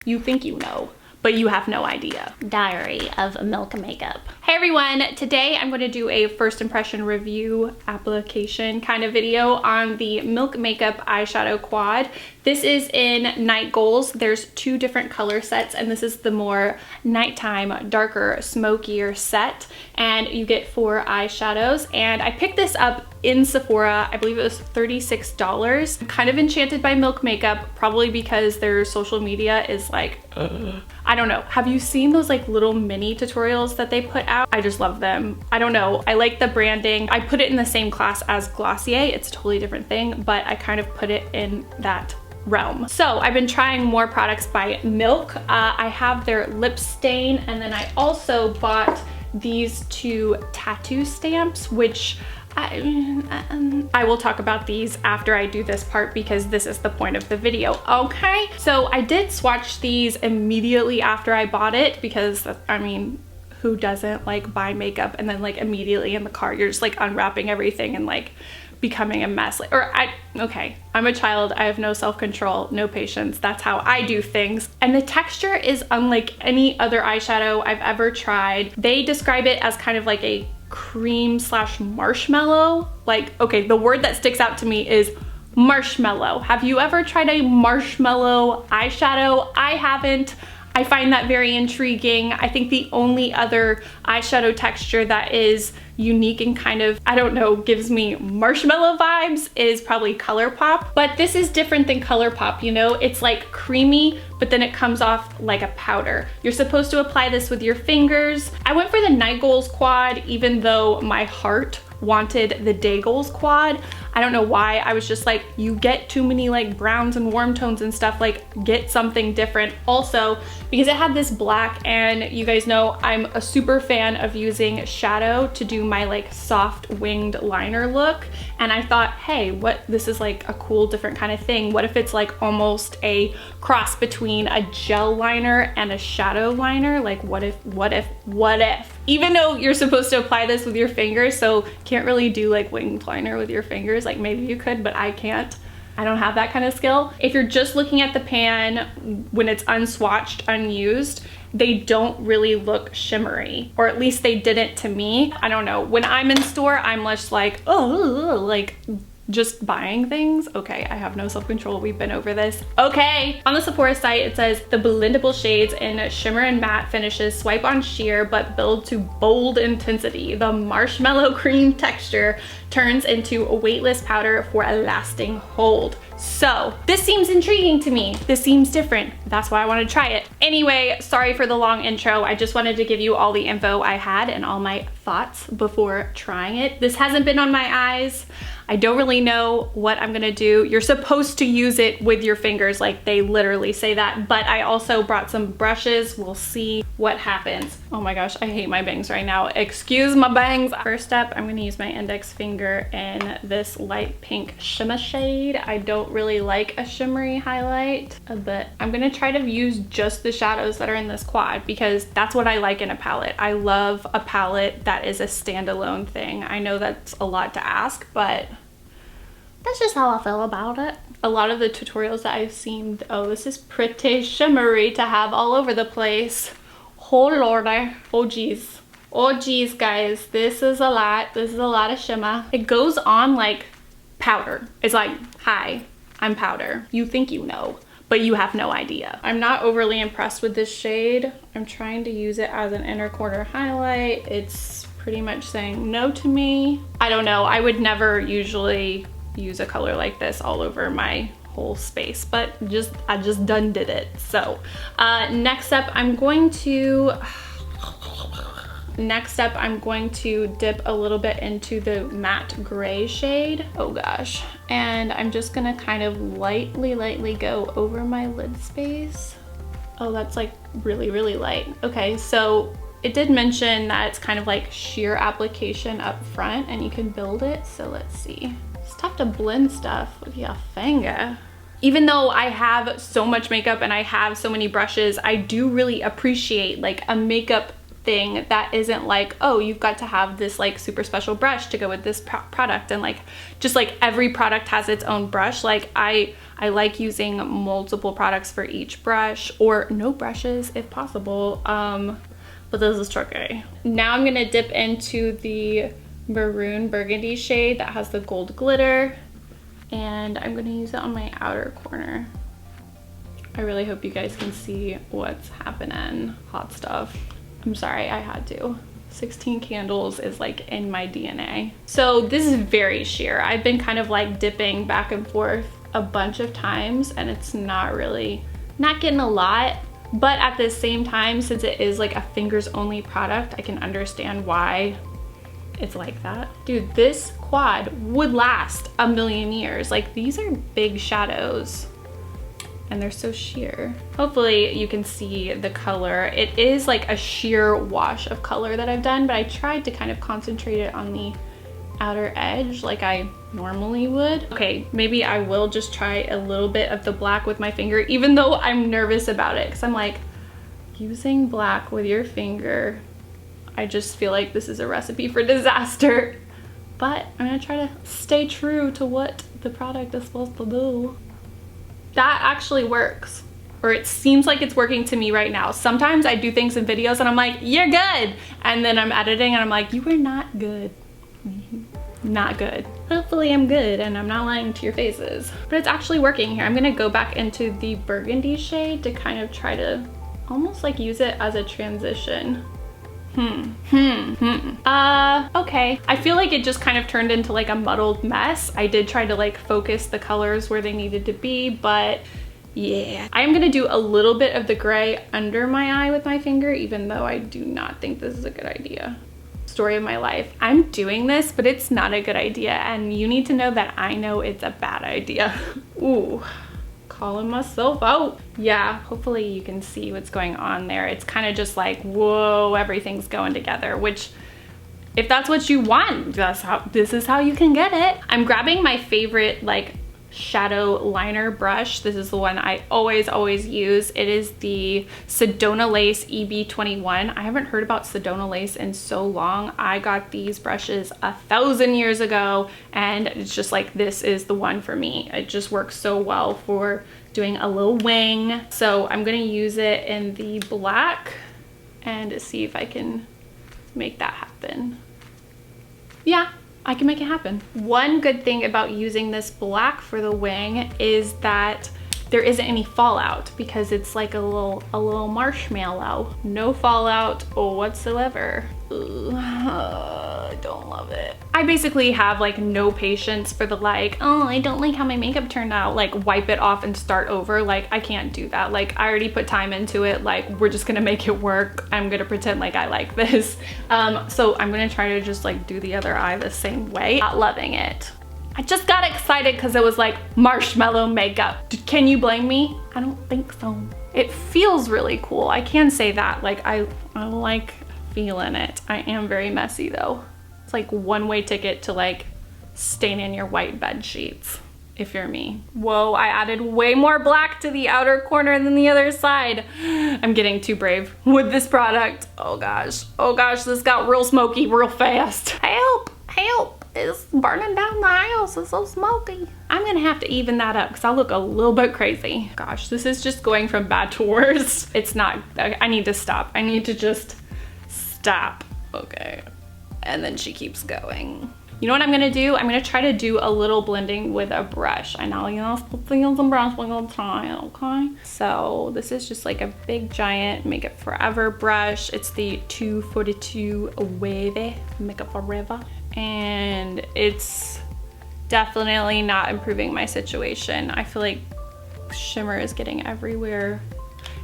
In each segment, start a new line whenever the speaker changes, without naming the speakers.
You think you know, but you have no idea. Diary of Milk Makeup. Hey everyone, today I'm going to do a first impression review application kind of video on the Milk Makeup eyeshadow quad. This is in Night Goals. There's two different color sets, and this is the more nighttime, darker, smokier set, and you get 4 eyeshadows. And I picked this up in Sephora. I believe it was $36. I'm kind of enchanted by Milk Makeup, probably because their social media is like, I don't know. Have you seen those like little mini tutorials that they put out? I just love them. I don't know. I like the branding. I put it in the same class as Glossier. It's a totally different thing, but I kind of put it in that realm. So I've been trying more products by Milk. I have their lip stain, and then I also bought these 2 tattoo stamps, which I will talk about these after I do this part because this is the point of the video, okay? So I did swatch these immediately after I bought it because, I mean, who doesn't like buy makeup and then like immediately in the car you're just like unwrapping everything and like becoming a mess? Okay, I'm a child. I have no self-control, no patience. That's how I do things. And the texture is unlike any other eyeshadow I've ever tried. They describe it as kind of like a cream / marshmallow. Like, okay, the word that sticks out to me is marshmallow. Have you ever tried a marshmallow eyeshadow? I haven't. I find that very intriguing. I think the only other eyeshadow texture that is unique and kind of, I don't know, gives me marshmallow vibes is probably ColourPop. But this is different than ColourPop, you know? It's like creamy, but then it comes off like a powder. You're supposed to apply this with your fingers. I went for the Night Goals quad, even though my heart wanted the Day Goals quad. I don't know why. I was just like, you get too many like browns and warm tones and stuff, like get something different. Also, because it had this black, and you guys know I'm a super fan of using shadow to do my like soft winged liner look. And I thought, hey, this is like a cool different kind of thing. What if it's like almost a cross between a gel liner and a shadow liner? Like what if? Even though you're supposed to apply this with your fingers, so can't really do like winged liner with your fingers. Like maybe you could, but I can't. I don't have that kind of skill. If you're just looking at the pan when it's unswatched, unused, they don't really look shimmery, or at least they didn't to me. I don't know. When I'm in store, I'm just like, oh, like just buying things. Okay, I have no self-control. We've been over this. Okay, on the Sephora site, it says the blendable shades in shimmer and matte finishes swipe on sheer but build to bold intensity. The marshmallow cream texture turns into a weightless powder for a lasting hold. So this seems intriguing to me. This seems different. That's why I want to try it. Anyway, sorry for the long intro. I just wanted to give you all the info I had and all my thoughts before trying it. This hasn't been on my eyes. I don't really know what I'm gonna do. You're supposed to use it with your fingers, like they literally say that, but I also brought some brushes. We'll see what happens. Oh my gosh, I hate my bangs right now. Excuse my bangs. First up, I'm gonna use my index finger in this light pink shimmer shade. I don't really like a shimmery highlight, but I'm gonna try to use just the shadows that are in this quad because that's what I like in a palette. I love a palette that is a standalone thing. I know that's a lot to ask, but that's just how I feel about it. A lot of the tutorials that I've seen, oh, this is pretty shimmery to have all over the place. Oh lordy. Oh geez. Oh geez, guys. This is a lot. This is a lot of shimmer. It goes on like powder. It's like, hi, I'm powder. You think you know, but you have no idea. I'm not overly impressed with this shade. I'm trying to use it as an inner corner highlight. It's pretty much saying no to me. I don't know. I would never usually use a color like this all over my whole space, but I just done did it. So next up I'm going to dip a little bit into the matte gray shade. Oh gosh. And I'm just gonna kind of lightly go over my lid space. Oh, that's like really light. Okay, so it did mention that it's kind of like sheer application up front and you can build it. So let's see. It's tough to blend stuff with your finger. Even though I have so much makeup and I have so many brushes, I do really appreciate like a makeup thing that isn't like, oh, you've got to have this like super special brush to go with this product, and like just like every product has its own brush. Like I like using multiple products for each brush, or no brushes if possible. But this is tricky. Now I'm gonna dip into the maroon burgundy shade that has the gold glitter, and I'm gonna use it on my outer corner. I really hope you guys can see what's happening. Hot stuff. I'm sorry, I had to. 16 candles is like in my DNA. So this is very sheer. I've been kind of like dipping back and forth a bunch of times, and it's not getting a lot. But at the same time, since it is like a fingers only product, I can understand why it's like that. Dude, this quad would last a million years. Like, these are big shadows and they're so sheer. Hopefully you can see the color. It is like a sheer wash of color that I've done, but I tried to kind of concentrate it on the outer edge like I normally would. Okay, maybe I will just try a little bit of the black with my finger, even though I'm nervous about it, because I'm like, using black with your finger, I just feel like this is a recipe for disaster. But I'm gonna try to stay true to what the product is supposed to do. That actually works, or it seems like it's working to me right now. Sometimes I do things in videos and I'm like, you're good, and then I'm editing and I'm like, you were not good. Not good. Hopefully I'm good and I'm not lying to your faces. But it's actually working here. I'm gonna go back into the burgundy shade to kind of try to almost like use it as a transition. Okay. I feel like it just kind of turned into like a muddled mess. I did try to like focus the colors where they needed to be, but yeah. I'm gonna do a little bit of the gray under my eye with my finger, even though I do not think this is a good idea. Story of my life. I'm doing this, but it's not a good idea, and you need to know that I know it's a bad idea. Ooh. Calling myself out. Yeah, hopefully you can see what's going on there. It's kind of just like, whoa, everything's going together, which if that's what you want, this is how you can get it. I'm grabbing my favorite like shadow liner brush. This is the one I always use. It is the Sedona Lace EB21. I haven't heard about Sedona Lace in so long. I got these brushes 1,000 years ago, and it's just like, this is the one for me. It just works so well for doing a little wing. So I'm gonna use it in the black and see if I can make that happen. Yeah, I can make it happen. One good thing about using this black for the wing is that there isn't any fallout, because it's like a little marshmallow. No fallout whatsoever. Ugh, I don't love it. I basically have like no patience for the like, oh, I don't like how my makeup turned out, like wipe it off and start over. Like, I can't do that. Like, I already put time into it. Like, we're just gonna make it work. I'm gonna pretend like I like this. So I'm gonna try to just like do the other eye the same way. Not loving it. I just got excited because it was like marshmallow makeup. Can you blame me? I don't think so. It feels really cool. I can say that. Like, I like feeling it. I am very messy though. It's like one-way ticket to like staining your white bed sheets if you're me. Whoa, I added way more black to the outer corner than the other side. I'm getting too brave with this product. Oh gosh, this got real smoky real fast. Help, help. It's burning down the house. It's so smoky. I'm gonna have to even that up because I look a little bit crazy. Gosh, this is just going from bad to worse. It's not, I need to stop. I need to just stop. Okay. And then she keeps going. You know what I'm gonna do? I'm gonna try to do a little blending with a brush. I know you're not supposed to use a brush when you're trying, okay? So this is just like a big giant Makeup Forever brush. It's the 242 Wavy Makeup Forever. And it's definitely not improving my situation. I feel like shimmer is getting everywhere.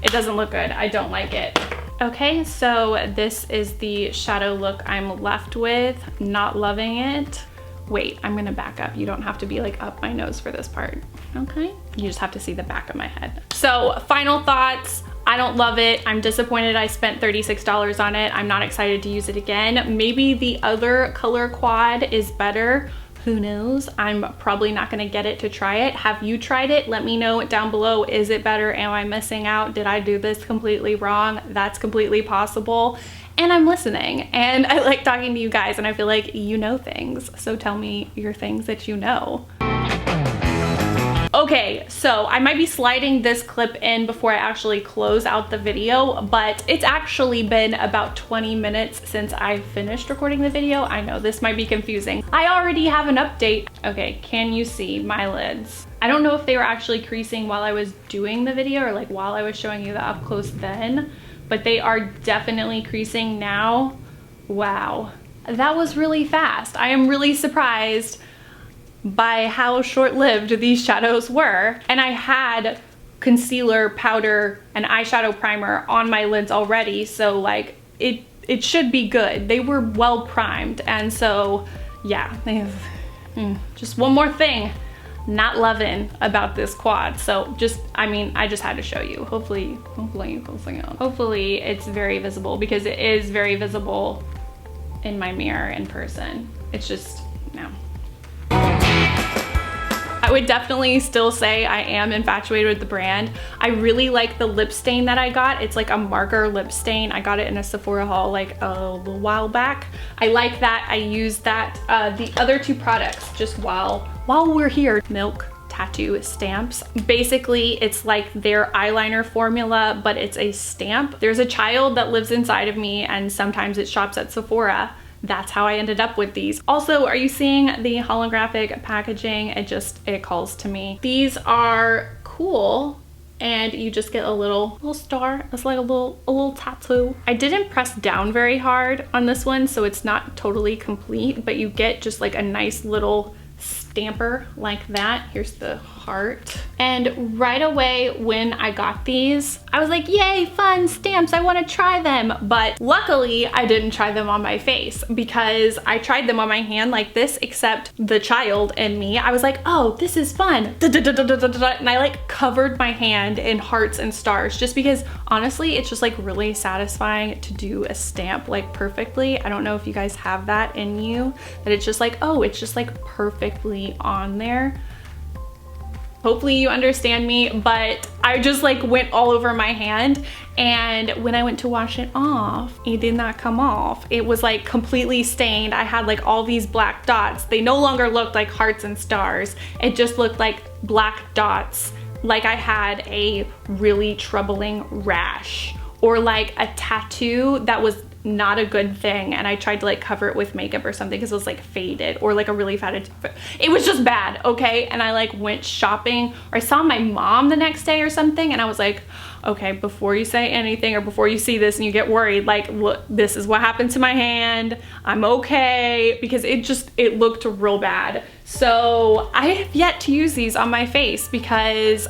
It doesn't look good. I don't like it. Okay, so this is the shadow look I'm left with. Not loving it. Wait, I'm gonna back up. You don't have to be like up my nose for this part, okay? You just have to see the back of my head. So final thoughts. I don't love it. I'm disappointed I spent $36 on it. I'm not excited to use it again. Maybe the other color quad is better. Who knows? I'm probably not gonna get it to try it. Have you tried it? Let me know down below. Is it better? Am I missing out? Did I do this completely wrong? That's completely possible. And I'm listening, and I like talking to you guys, and I feel like you know things. So tell me your things that you know. Okay, so I might be sliding this clip in before I actually close out the video, but it's actually been about 20 minutes since I finished recording the video. I know this might be confusing. I already have an update. Okay, can you see my lids? I don't know if they were actually creasing while I was doing the video or like while I was showing you the up close then, but they are definitely creasing now. Wow, that was really fast. I am really surprised by how short-lived these shadows were. And I had concealer, powder, and eyeshadow primer on my lids already, so like it should be good. They were well primed, and so yeah, they have just one more thing not loving about this quad. So just, I mean, I just had to show you. Hopefully it's very visible, because it is very visible in my mirror in person. It's just, no. I would definitely still say I am infatuated with the brand. I really like the lip stain that I got. It's like a marker lip stain. I got it in a Sephora haul like a little while back. I like that. I used that. The other two products, just while we're here, Milk Tattoo stamps. Basically, it's like their eyeliner formula, but it's a stamp. There's a child that lives inside of me, and sometimes it shops at Sephora. That's how I ended up with these. Also, are you seeing the holographic packaging? It calls to me. These are cool, and you just get a little star. It's like a little tattoo. I didn't press down very hard on this one, so it's not totally complete, but you get just like a nice little stamper like that. Here's the heart. And right away when I got these, I was like, yay, fun stamps, I want to try them. But luckily I didn't try them on my face, because I tried them on my hand like this, except the child in me, I was like, oh, this is fun. And I like covered my hand in hearts and stars, just because honestly it's just like really satisfying to do a stamp like perfectly. I don't know if you guys have that in you, that it's just like, oh, it's just like perfectly on there. Hopefully you understand me, but I just like went all over my hand, and when I went to wash it off, it did not come off. It was like completely stained. I had like all these black dots. They no longer looked like hearts and stars. It just looked like black dots, like I had a really troubling rash or like a tattoo that was not a good thing, and I tried to like cover it with makeup or something because it was like faded, or like a really faded, it was just bad, okay? And I like went shopping, or I saw my mom the next day or something, and I was like, okay, before you say anything or before you see this and you get worried, like, look, this is what happened to my hand, I'm okay, because it looked real bad. So I have yet to use these on my face, because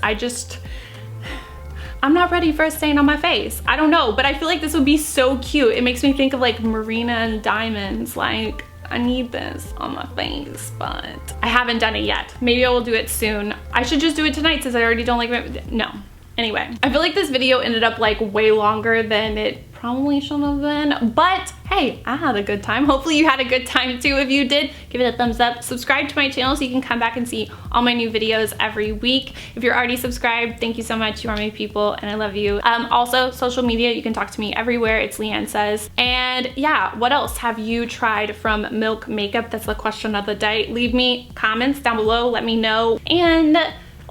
I'm not ready for a stain on my face. I don't know, but I feel like this would be so cute. It makes me think of like Marina and Diamonds. Like, I need this on my face, but I haven't done it yet. Maybe I will do it soon. I should just do it tonight since I already don't like it. No. Anyway, I feel like this video ended up like way longer than it probably should have been, but hey, I had a good time. Hopefully you had a good time too. If you did, give it a thumbs up. Subscribe to my channel so you can come back and see all my new videos every week. If you're already subscribed, thank you so much. You are my people and I love you. Also, social media, you can talk to me everywhere. It's LeighAnnSays. And yeah, what else have you tried from Milk Makeup? That's the question of the day. Leave me comments down below. Let me know. And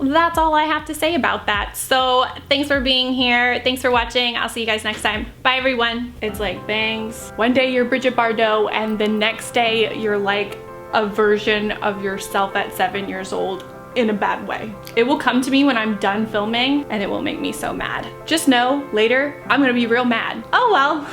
that's all I have to say about that. So thanks for being here. Thanks for watching. I'll see you guys next time. Bye everyone. It's like bangs. One day you're Bridget Bardot, and the next day you're like a version of yourself at 7 years old in a bad way. It will come to me when I'm done filming, and it will make me so mad. Just know later I'm gonna be real mad. Oh well.